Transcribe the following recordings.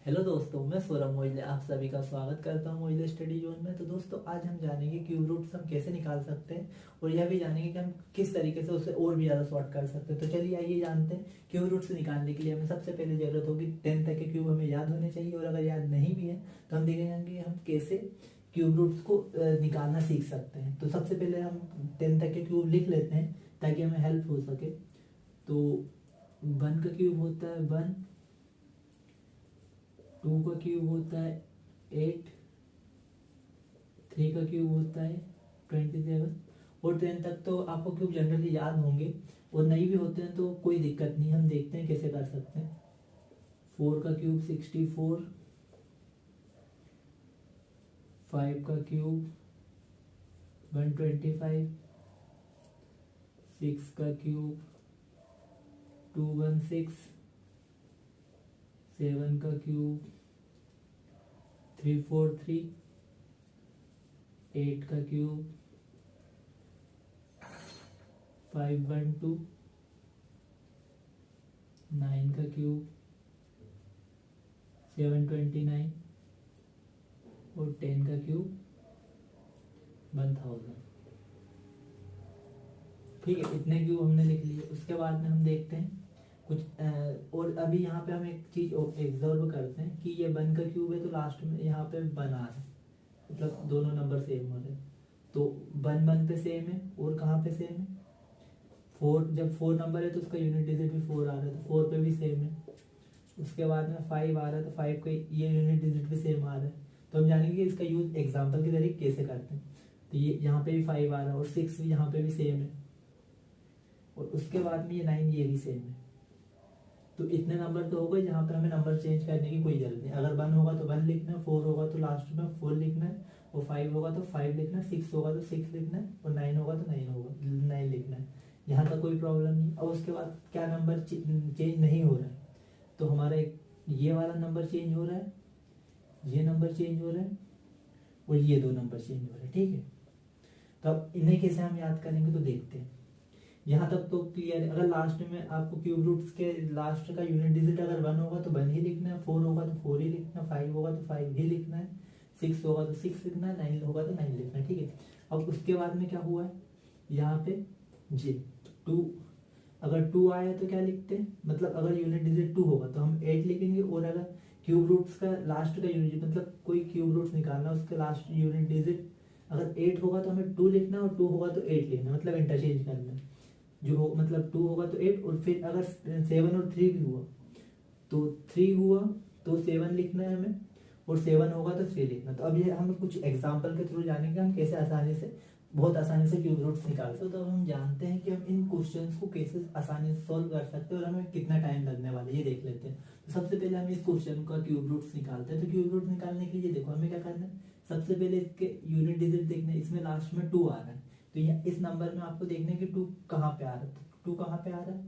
Hello दोस्तों, मैं सौरभ मोइले आप सभी का स्वागत करता हूं मोइले स्टडी जोन में। तो दोस्तों, आज हम जानेंगे क्यूब रूट्स हम कैसे निकाल सकते हैं और यह भी जानेंगे कि हम किस तरीके से उसे और भी ज़्यादा सॉर्ट कर सकते हैं। तो चलिए आइए जानते हैं। क्यूब रूट्स निकालने के लिए हमें सबसे पहले जरूरत होगी 10 तक के क्यूब हमें याद होने चाहिए, और अगर याद नहीं भी है तो हम देखेंगे हम कैसे क्यूब रूट्स को निकालना सीख सकते हैं। तो सबसे पहले हम 10 तक के क्यूब लिख लेते हैं ताकि हमें हेल्प हो सके। तो 1 का क्यूब होता है 1, 2 का क्यूब होता है 8, 3 का क्यूब होता है 27, और 10 तक तो आपको क्यूब जनरली याद होंगे, और नहीं भी होते हैं तो कोई दिक्कत नहीं, हम देखते हैं कैसे कर सकते हैं। 4 का क्यूब 64, 5 का क्यूब 125, 6 का क्यूब 216, 7 का क्यूब 343, 8 का क्यूब 512, 9 का क्यूब 729, और 10 का क्यूब 1000। ठीक है, इतने क्यूब हमने लिख लिए। उसके बाद में हम देखते हैं कुछ और अभी यहाँ पे हम एक चीज ऑब्जर्व करते हैं कि ये 1 का क्यूब है तो लास्ट में यहाँ पे 1 आ रहा है, मतलब दोनों नंबर सेम हो रहे हैं। तो 1 1 पे सेम है, और कहाँ पे सेम है 4, जब 4 नंबर है तो उसका यूनिट डिजिट भी 4 आ रहा है तो 4 पे भी सेम है। उसके बाद में 5 आ रहा है तो 5 का ये यूनिट डिजिट भी सेम आ रहा है। तो हम जानेंगे कि इसका यूज एग्जाम्पल के जरिए कैसे करते हैं। तो ये यहाँ पे भी 5 आ रहा है, और 6 भी यहाँ पे भी सेम है, और उसके बाद में ये 9 ये भी सेम है। तो इतने नंबर तो हो गए जहाँ पर हमें नंबर चेंज करने की कोई जरूरत नहीं। अगर 1 होगा तो 1 लिखना है, 4 होगा तो लास्ट में 4 लिखना है, और 5 होगा तो 5 लिखना है, 6 होगा तो 6 लिखना है, और 9 होगा तो 9 लिखना है। यहाँ तक कोई प्रॉब्लम नहीं। और उसके बाद क्या नंबर चेंज नहीं हो रहा है, तो हमारा एक ये वाला नंबर चेंज हो रहा है, ये नंबर चेंज हो रहा है, और ये 2 नंबर चेंज हो रहे हैं। ठीक है, तो अब इन्हें कैसे हम याद करेंगे तो देखते हैं। यहाँ तक तो क्लियर है। अगर लास्ट में आपको क्यूब रूट्स के लास्ट का यूनिट डिजिट अगर 1 होगा तो 1 ही लिखना है, 4 होगा तो 4 ही लिखना है, 5 होगा तो 5 ही लिखना है, 6 होगा तो 6 लिखना है, 9 होगा तो 9 लिखना है। ठीक है, अब उसके बाद में क्या हुआ है यहाँ पे जे 2, अगर 2 आया तो क्या लिखते हैं, मतलब अगर यूनिट डिजिट 2 होगा तो हम 8 लिखेंगे, और अगर क्यूब रूट्स का लास्ट का यूनिट मतलब कोई क्यूब रूट्स निकालना उसका लास्ट यूनिट डिजिट अगर 8 होगा तो हमें 2 लिखना है, और 2 होगा तो 8 लिखना है, मतलब इंटरचेंज करना है। जो हो मतलब 2 होगा तो 8, और फिर अगर 7 और 3 भी हुआ तो 3 हुआ तो 7 लिखना है हमें, और 7 होगा तो 3 लिखना। तो अब ये हम कुछ एग्जाम्पल के थ्रू जानेंगे हम कैसे आसानी से बहुत आसानी से क्यूब रूट्स निकाल सकते हैं। तो अब हम जानते हैं कि हम इन क्वेश्चंस को कैसे आसानी से सॉल्व कर सकते हैं और हमें कितना टाइम लगने वाला है ये देख लेते हैं। तो सबसे पहले हम इस क्वेश्चन का क्यूब रूट्स निकालते हैं। तो क्यूब रूट निकालने के लिए देखो हमें क्या करना है, सबसे पहले इसके यूनिट डिजिट देखना है। इसमें लास्ट में 2 आ रहा है, तो यहाँ इस नंबर में आपको देखना है कि 2 कहाँ पे आ रहा है। 2 कहाँ पे आ रहा है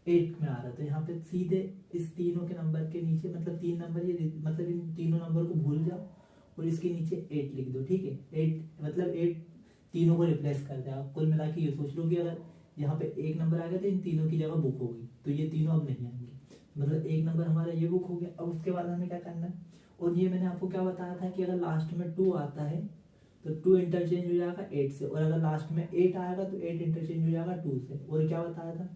8 में आ रहा है, तो यहाँ पे सीधे इस तीनों के नंबर के नीचे मतलब 3 नंबर ये मतलब इन तीनों नंबर को भूल जाओ और इसके नीचे 8 लिख दो। ठीक है, 8 मतलब 8 तीनों को रिप्लेस कर दे। आप कुल मिला के ये सोच लो कि अगर यहाँ पे एक नंबर आ गया तो इन तीनों की जगह बुक होगी, तो ये तीनों अब नहीं आएंगे, मतलब एक नंबर हमारा ये बुक हो गया। अब उसके बाद हमें क्या करना है, और ये मैंने आपको क्या बताया था कि अगर लास्ट में 2 आता है तो 2 इंटरचेंज हो जाएगा 8 से, और अगर लास्ट में 8 आएगा तो 8 इंटरचेंज हो जाएगा 2 से। और क्या बताया था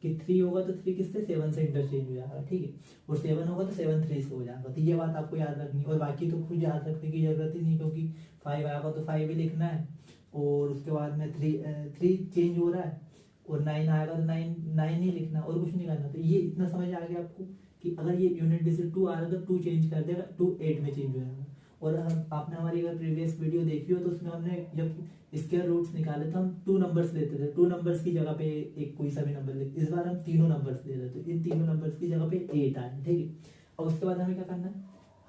कि 3 होगा तो 3 किससे 7 से इंटरचेंज हो जाएगा। ठीक है, और 7 होगा तो 7 3 से हो जाएगा। तो ये बात आपको याद रखनी, और बाकी तो कुछ याद रखने की जरूरत ही नहीं, क्योंकि 5 आएगा तो 5 ही लिखना है, और उसके बाद में 3 चेंज हो रहा है, और 9 आएगा तो 9 ही लिखना, और कुछ नहीं करना। तो ये इतना समझ आ गया आपको कि अगर ये यूनिट डिजिट 2 आ रहा है तो 2 चेंज कर देगा, 2 8 में चेंज हो जाएगा। और आपने हमारी अगर प्रीवियस वीडियो देखी हो तो उसमें हमने जब स्क्वायर रूट्स निकाले तो हम 2 नंबर्स लेते थे, 2 नंबर्स की जगह पे एक कोई सा भी नंबर लेते। इस बार हम तीनों नंबर्स ले रहे थे, इन तीनों नंबर्स की जगह पे 8 आए। ठीक है, और उसके बाद हमें क्या करना है,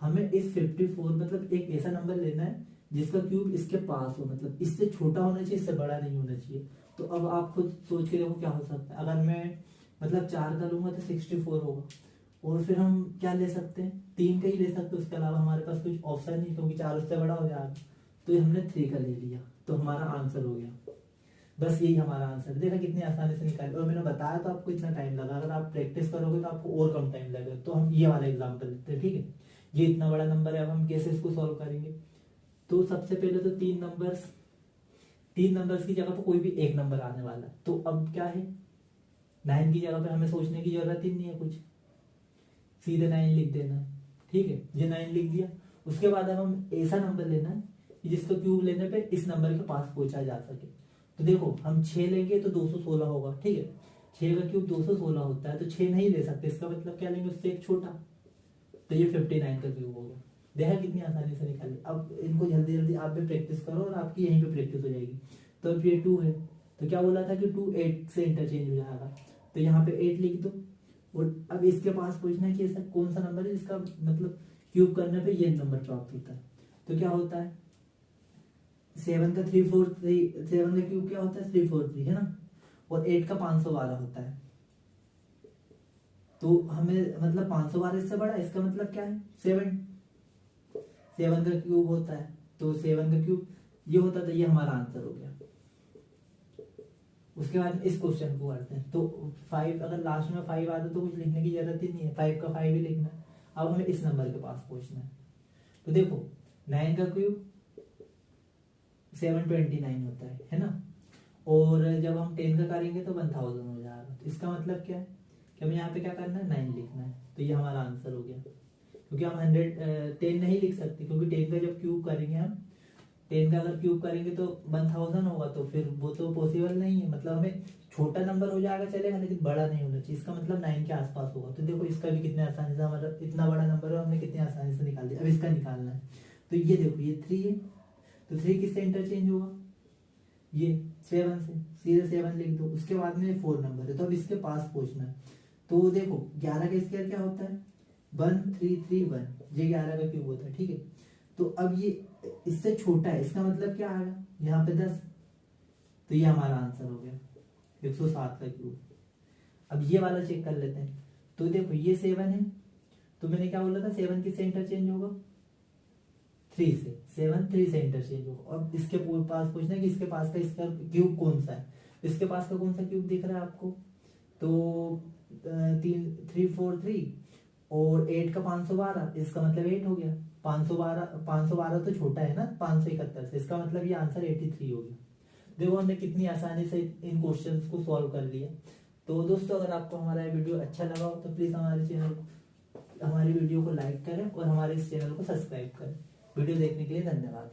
हमें इस 54 मतलब एक ऐसा नंबर लेना है जिसका क्यूब इसके पास हो, मतलब इससे छोटा होना चाहिए, इससे बड़ा नहीं होना चाहिए। तो अब आप खुद सोच के देखो क्या हो सकता है। अगर मैं मतलब 4 का लूंगा तो 64 होगा, और फिर हम क्या ले सकते हैं 3 का ही ले सकते हैं, उसके अलावा हमारे पास कुछ ऑप्शन नहीं, क्योंकि 4 उससे बड़ा हो जाएगा। तो ये हमने 3 का ले लिया, तो हमारा आंसर हो गया। बस यही हमारा आंसर, देखा कितनी आसानी से निकाले। और मैंने बताया तो आपको इतना टाइम लगा, अगर आप प्रैक्टिस करोगे तो आपको और कम टाइम लगेगा। तो हम ये वाला एग्जाम्पल लेते हैं। ठीक है, ये इतना बड़ा नंबर है, अब हम कैसे इसको सॉल्व करेंगे। तो सबसे पहले तो तीन नंबर्स की जगह पर कोई भी एक नंबर आने वाला है। तो अब क्या है, 9 की जगह पे हमें सोचने की जरूरत ही नहीं है कुछ, सीधे 9 लिख देना है। ठीक है, ये 9 लिख दिया। उसके बाद अब हम ऐसा नंबर लेना है कि जिसका क्यूब लेने पे इस नंबर के पास पहुंचा जा सके। तो देखो हम 6 लेंगे तो 216 होगा। ठीक है, 6 का क्यूब 216 होता है, तो 6 नहीं ले सकते, इसका मतलब क्या लेंगे, उससे एक छोटा। तो ये 59 का क्यूब होगा। देखा कितनी आसानी से निकाली। अब इनको जल्दी जल्दी आप भी प्रैक्टिस करो और आपकी यहीं पे प्रैक्टिस हो जाएगी। तो अब ये 2 है, तो क्या बोला था कि 2 8 से इंटरचेंज हो जाएगा, तो यहाँ पे 8 लिख दो। और अब इसके पास पूछना है कि ऐसा कौन सा नंबर है जिसका मतलब क्यूब करने पे ये नंबर प्राप्त होता है। तो क्या होता है, 7 का 343, 7 का क्यूब क्या होता है 343 है ना, और 8 का 512 होता है। तो हमें मतलब 512 इससे बड़ा है, इसका मतलब क्या है 7 का क्यूब होता है। तो 7 का क्यूब ये होता है, तो ये हमारा आंसर हो गया। उसके बाद इस क्वेश्चन को करते हैं। तो 5 अगर लास्ट में 5 आता तो कुछ लिखने की जरूरत ही नहीं है, 5 का 5 ही लिखना है। अब हमें इस नंबर के पास पहुंचना है। तो देखो 9 का क्यूब 729 होता है ना, और जब हम 10 का करेंगे तो 1000 हो जाएगा। तो इसका मतलब क्या है कि हमें यहाँ पे क्या करना है 9 लिखना है। तो ये हमारा आंसर हो गया, क्योंकि हम 10 नहीं लिख सकते, क्योंकि 10 का जब क्यूब करेंगे हम 10 का अगर क्यूब करेंगे तो 1000 होगा, तो फिर वो तो पॉसिबल नहीं है। मतलब हमें छोटा नंबर हो जाएगा चलेगा, लेकिन बड़ा नहीं होना चाहिए। इसका मतलब 9 के आसपास होगा। तो देखो इसका भी कितने आसानी से, हमारा इतना बड़ा नंबर है हमने कितनी आसानी से निकाल दिया। अब इसका निकालना है। तो ये देखो ये 3 है, तो 3 किससे इंटरचेंज होगा, ये 7 से, सीधे 7 लिख दो। उसके बाद में 4 नंबर है, तो अब इसके पास पहुंचना है। तो देखो 11 का स्क्वायर क्या होता है 1331, ये 11 का क्यूब होता है। ठीक है, तो अब ये इससे छोटा है, इसका मतलब क्या आएगा यहाँ पे 10, तो ये हमारा आंसर हो गया 107 का क्यूब। अब ये वाला चेक कर लेते हैं। तो देखो ये 7 है, तो मैंने क्या बोला था 7 किससे इंटरचेंज होगा 3 से, 7 3 से इंटरचेंज होगा। अब इसके पास पूछना है कि इसके पास का इसका क्यूब कौन सा है। इसके पास का कौन सा क्यूब दिख रहा है आपको, तो 343 और 8 का 512, इसका मतलब 8 हो गया। 512 तो छोटा है ना 571 से, इसका मतलब ये आंसर 83 हो गया। देखो हमने कितनी आसानी से इन क्वेश्चंस को सॉल्व कर लिया। तो दोस्तों अगर आपको हमारा ये वीडियो अच्छा लगा हो तो प्लीज़ हमारी वीडियो को लाइक करें और हमारे इस चैनल को सब्सक्राइब करें। वीडियो देखने के लिए धन्यवाद।